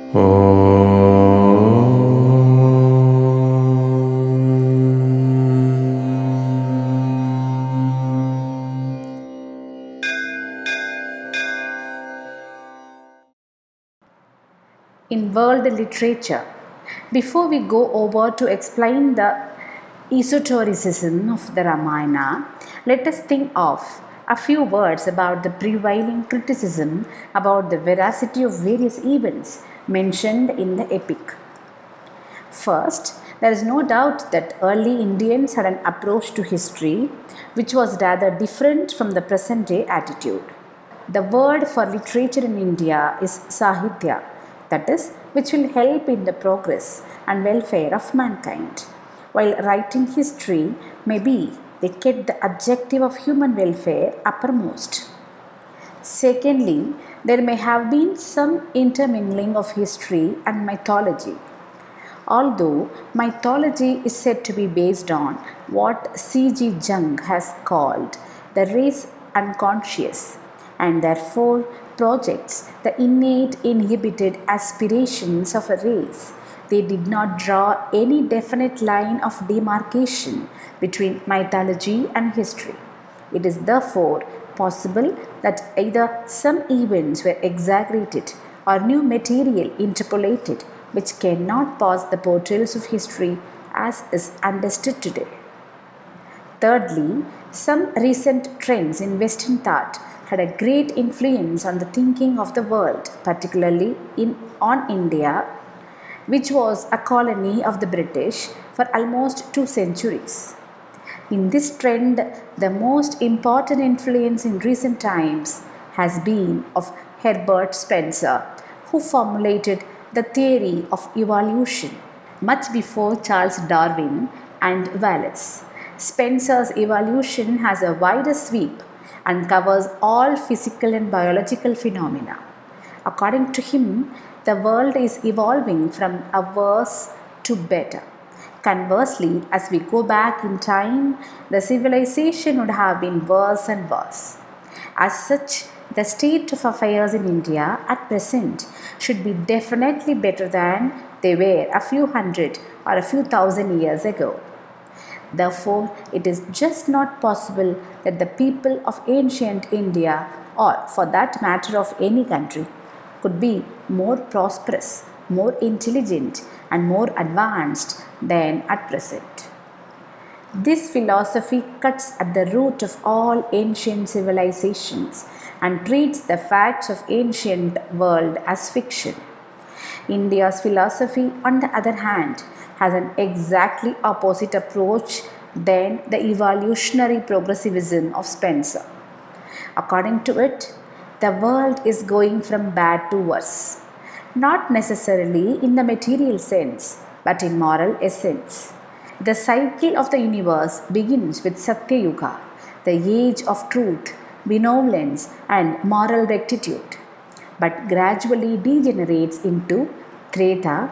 In world literature, before we go over to explain the esotericism of the Ramayana, let us think of a few words about the prevailing criticism about the veracity of various events mentioned in the epic. First, there is no doubt that early Indians had an approach to history which was rather different from the present day attitude. The word for literature in India is Sahitya, that is, which will help in the progress and welfare of mankind. While writing history, maybe they kept the objective of human welfare uppermost. Secondly, there may have been some intermingling of history and mythology. Although mythology is said to be based on what C.G. Jung has called the race unconscious, and therefore projects the innate inhibited aspirations of a race, they did not draw any definite line of demarcation between mythology and history. It is therefore possible that either some events were exaggerated or new material interpolated which cannot pass the portals of history as is understood today. Thirdly, some recent trends in Western thought had a great influence on the thinking of the world, particularly on India, which was a colony of the British for almost 2 centuries. In this trend, the most important influence in recent times has been of Herbert Spencer, who formulated the theory of evolution much before Charles Darwin and Wallace. Spencer's evolution has a wider sweep and covers all physical and biological phenomena. According to him, the world is evolving from a worse to better. Conversely, as we go back in time, the civilization would have been worse and worse. As such, the state of affairs in India at present should be definitely better than they were a few hundred or a few thousand years ago. Therefore, it is just not possible that the people of ancient India, or for that matter of any country, could be more prosperous, more intelligent, and more advanced than at present. This philosophy cuts at the root of all ancient civilizations and treats the facts of ancient world as fiction. India's philosophy, on the other hand, has an exactly opposite approach than the evolutionary progressivism of Spencer. According to it, the world is going from bad to worse, not necessarily in the material sense, but in moral essence. The cycle of the universe begins with Satya Yuga, the age of truth, benevolence, and moral rectitude, but gradually degenerates into Treta,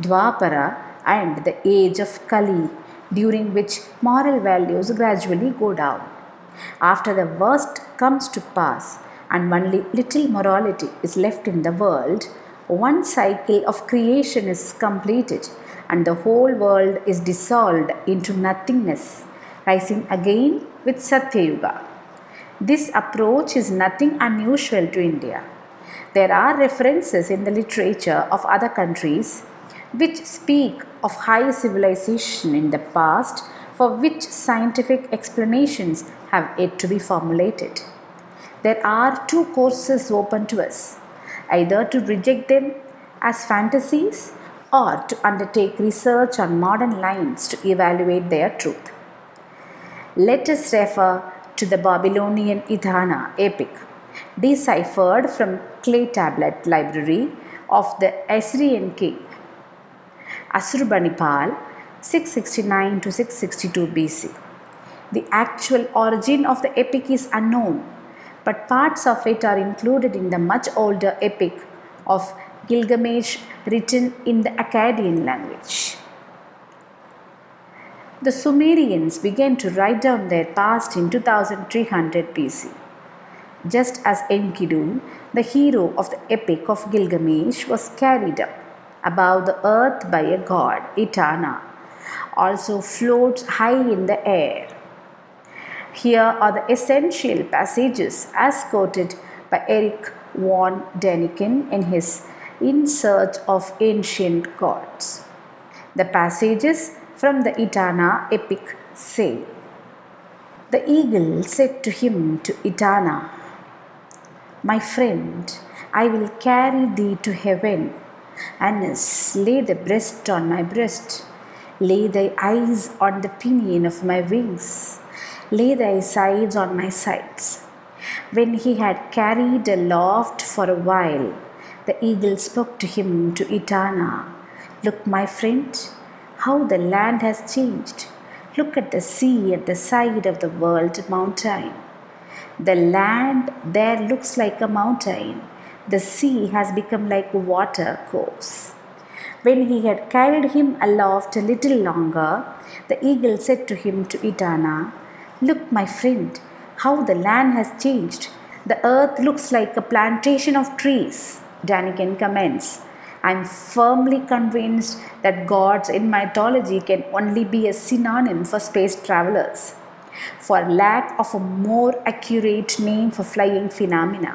Dwapara, and the age of Kali, during which moral values gradually go down. After the worst comes to pass and only little morality is left in the world, one cycle of creation is completed and the whole world is dissolved into nothingness, rising again with Satya Yuga. This approach is nothing unusual to India. There are references in the literature of other countries which speak of high civilization in the past for which scientific explanations have yet to be formulated. There are two courses open to us, either to reject them as fantasies or to undertake research on modern lines to evaluate their truth. Let us refer to the Babylonian Idhana epic, deciphered from clay tablet library of the Assyrian king Assurbanipal 669 to 662 BC. The actual origin of the epic is unknown, but parts of it are included in the much older epic of Gilgamesh written in the Akkadian language. The Sumerians began to write down their past in 2300 BC. just as Enkidu, the hero of the epic of Gilgamesh, was carried up above the earth by a god, Etana, also floats high in the air. Here are the essential passages as quoted by Erich von Däniken in his In Search of Ancient Gods. The passages from the Etana epic say, "The eagle said to him, to Etana, 'My friend, I will carry thee to heaven. Anis, lay the breast on my breast. Lay thy eyes on the pinion of my wings. Lay thy sides on my sides.' When he had carried aloft for a while, the eagle spoke to him, to Etana, 'Look, my friend, how the land has changed. Look at the sea at the side of the world mountain. The land there looks like a mountain. The sea has become like a water course.' When he had carried him aloft a little longer, the eagle said to him, to Etana, 'Look, my friend, how the land has changed. The earth looks like a plantation of trees.'" Däniken comments, "I am firmly convinced that gods in mythology can only be a synonym for space travelers, for lack of a more accurate name for flying phenomena."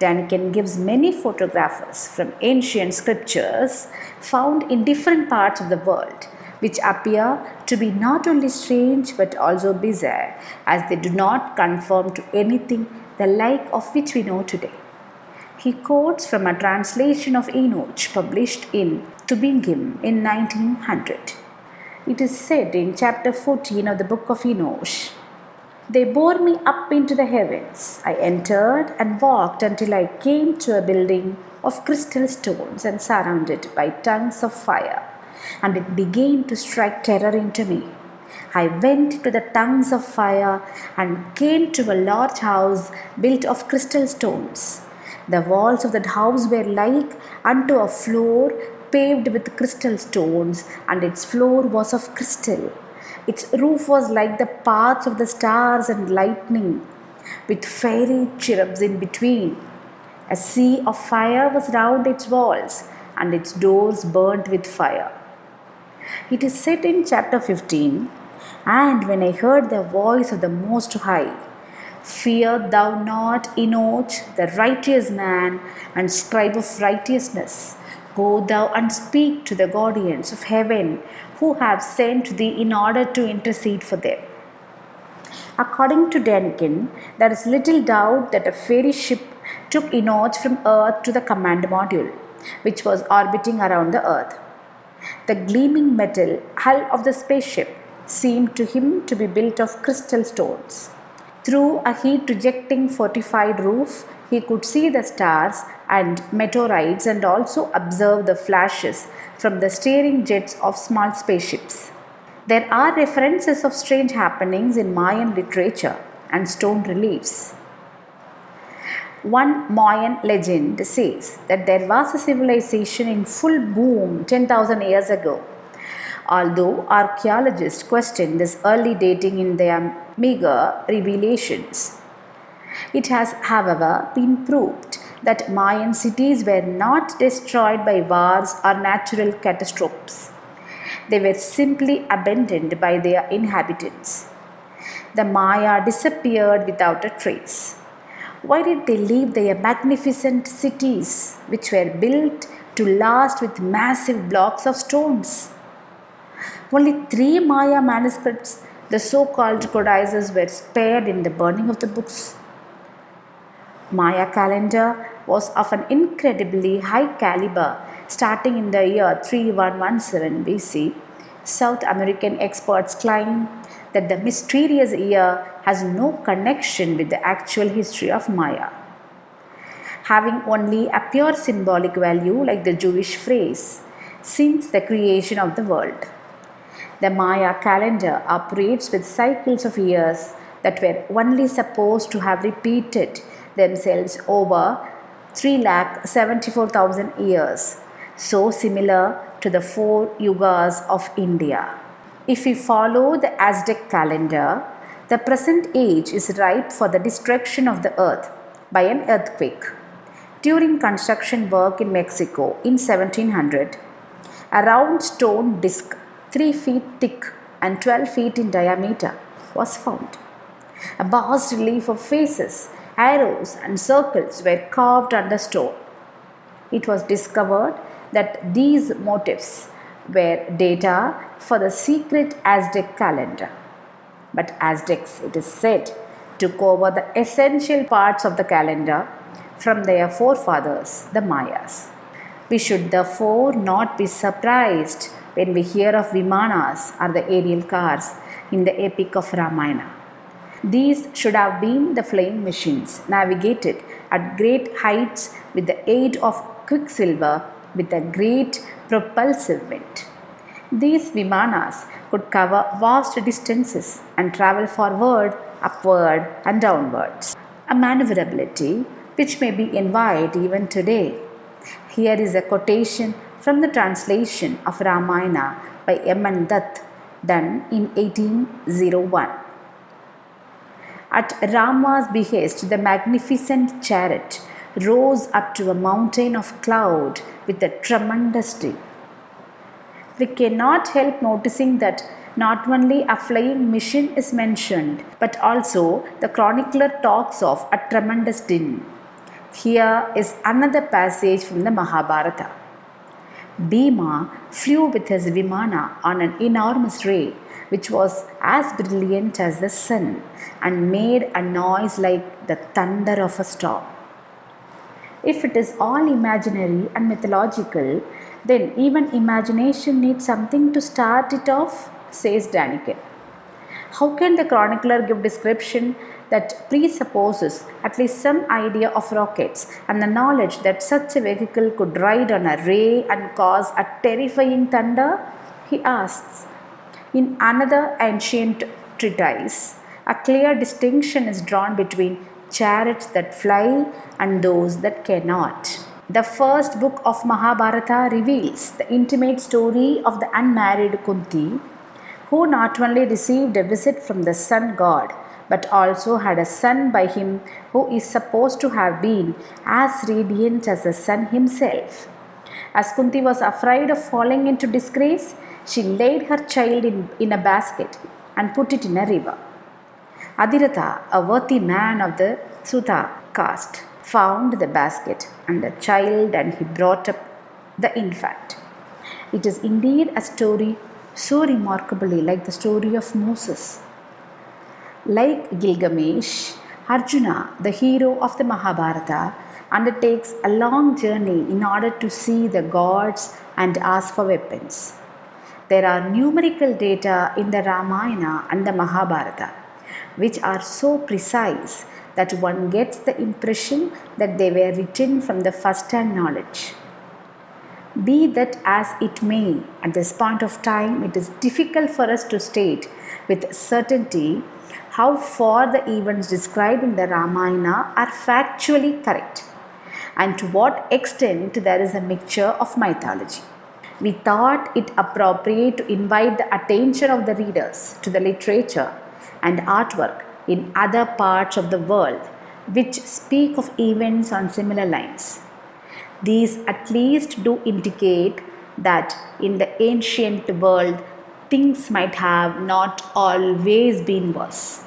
Däniken gives many photographs from ancient scriptures found in different parts of the world, which appear to be not only strange but also bizarre, as they do not conform to anything the like of which we know today. He quotes from a translation of Enoch published in Tübingen in 1900. It is said in chapter 14 of the book of Enoch, "They bore me up into the heavens. I entered and walked until I came to a building of crystal stones and surrounded by tongues of fire, and it began to strike terror into me. I went to the tongues of fire and came to a large house built of crystal stones. The walls of that house were like unto a floor paved with crystal stones, and its floor was of crystal. Its roof was like the paths of the stars and lightning, with fairy cherubs in between. A sea of fire was round its walls, and its doors burnt with fire." It is said in chapter 15, "And when I heard the voice of the Most High, 'Fear thou not Enoch, the righteous man and scribe of righteousness. Go thou and speak to the guardians of heaven, who have sent thee in order to intercede for them.'" According to Däniken, there is little doubt that a fairy ship took Enoch from Earth to the command module, which was orbiting around the Earth. The gleaming metal hull of the spaceship seemed to him to be built of crystal stones. Through a heat-rejecting fortified roof, he could see the stars and meteorites and also observe the flashes from the steering jets of small spaceships. There are references of strange happenings in Mayan literature and stone reliefs. One Mayan legend says that there was a civilization in full boom 10,000 years ago. Although archaeologists question this early dating in their meager revelations, it has, however, been proved that Mayan cities were not destroyed by wars or natural catastrophes. They were simply abandoned by their inhabitants. The Maya disappeared without a trace. Why did they leave their magnificent cities, which were built to last with massive blocks of stones? Only 3 Maya manuscripts, the so-called codices, were spared in the burning of the books. Maya calendar was of an incredibly high caliber starting in the year 3117 BC. South American experts claim that the mysterious year has no connection with the actual history of Maya, having only a pure symbolic value like the Jewish phrase, "since the creation of the world." The Maya calendar operates with cycles of years that were only supposed to have repeated themselves over 3,74,000 years, so similar to the 4 yugas of India. If we follow the Aztec calendar, the present age is ripe for the destruction of the earth by an earthquake. During construction work in Mexico in 1700, a round stone disc 3 feet thick and 12 feet in diameter was found. A bas relief of faces, arrows, and circles were carved on the stone. It was discovered that these motifs were data for the secret Aztec calendar. But Aztecs, it is said, took over the essential parts of the calendar from their forefathers, the Mayas. We should therefore not be surprised when we hear of Vimanas or the aerial cars in the epic of Ramayana. These should have been the flying machines navigated at great heights with the aid of quicksilver with a great propulsive wind. These Vimanas could cover vast distances and travel forward, upward, and downwards, a maneuverability which may be envied even today. Here is a quotation from the translation of Ramayana by M. Dutt, done in 1801. At Rama's behest, the magnificent chariot rose up to a mountain of cloud with a tremendous din. We cannot help noticing that not only a flying machine is mentioned, but also the chronicler talks of a tremendous din. Here is another passage from the Mahabharata. Bhima flew with his Vimana on an enormous ray which was as brilliant as the sun and made a noise like the thunder of a storm. If it is all imaginary and mythological, then even imagination needs something to start it off, says Daniken. How can the chronicler give description that presupposes at least some idea of rockets and the knowledge that such a vehicle could ride on a ray and cause a terrifying thunder? He asks. In another ancient treatise, a clear distinction is drawn between chariots that fly and those that cannot. The first book of Mahabharata reveals the intimate story of the unmarried Kunti, who not only received a visit from the sun god, but also had a son by him who is supposed to have been as radiant as the sun himself. As Kunti was afraid of falling into disgrace, she laid her child in a basket and put it in a river. Adiratha, a worthy man of the Sudha caste, found the basket and the child, and he brought up the infant. It is indeed a story so remarkably like the story of Moses. Like Gilgamesh, Arjuna, the hero of the Mahabharata, undertakes a long journey in order to see the gods and ask for weapons. There are numerical data in the Ramayana and the Mahabharata which are so precise that one gets the impression that they were written from the first-hand knowledge. Be that as it may, at this point of time it is difficult for us to state with certainty how far the events described in the Ramayana are factually correct and to what extent there is a mixture of mythology. We thought it appropriate to invite the attention of the readers to the literature and artwork in other parts of the world which speak of events on similar lines. These at least do indicate that in the ancient world things might have not always been worse.